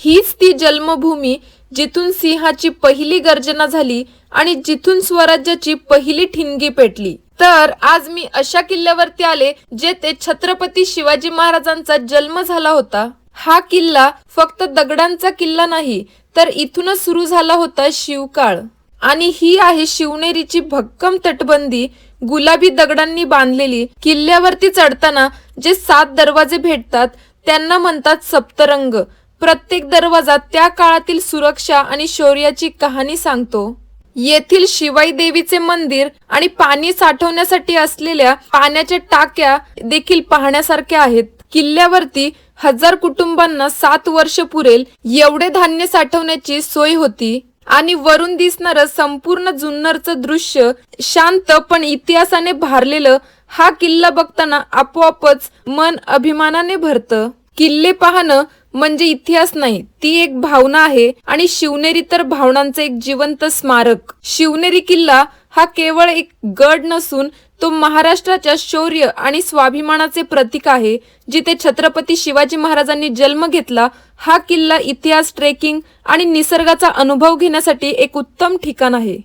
हीच ती जन्मभूमी जिथून सिंहाची पहिली गर्जना झाली आणि जिथून स्वराज्याची पहिली ठिणगी पेटली। तर आज मी अशा किल्ल्यावरती आले जेथे छत्रपती शिवाजी महाराजांचा जन्म झाला होता। हा किल्ला फक्त दगडांचा किल्ला नाही, तर इथूनच सुरू झाला होता शिवकाळ। आणि ही आहे शिवनेरीची भक्कम तटबंदी, गुलाबी दगडांनी बांधलेली। किल्ल्यावरती चढताना जे 7 दरवाजे भेटतात त्यांना म्हणतात सप्तरंग। प्रत्येक दरवाजा त्या काळातील सुरक्षा आणि शौर्याची कहाणी सांगतो। येथील शिवाई देवीचे मंदिर आणि पाणी साठवण्यासाठी असलेल्या पाण्याच्या टाक्या देखील पाहण्यासारख्या आहेत। किल्ल्यावरती 1000 कुटुंबांना 7 वर्ष पुरेल एवढे धान्य साठवण्याची सोय होती। आणि वरून दिसणारं संपूर्ण जुन्नरचं दृश्य शांत पण इतिहासाने भारलेलं, हा किल्ला बघताना आपोआपच मन अभिमानाने भरतं। किल्ले पाहणं म्हणजे इतिहास नाही, ती एक भावना आहे। आणि शिवनेरी तर भावनांचं एक जिवंत स्मारक। शिवनेरी किल्ला हा केवळ एक गड नसून तो महाराष्ट्राच्या शौर्य आणि स्वाभिमानाचे प्रतीक आहे, जिथे छत्रपती शिवाजी महाराजांनी जन्म घेतला। हा किल्ला इतिहास, ट्रेकिंग आणि निसर्गाचा अनुभव घेण्यासाठी एक उत्तम ठिकाण आहे।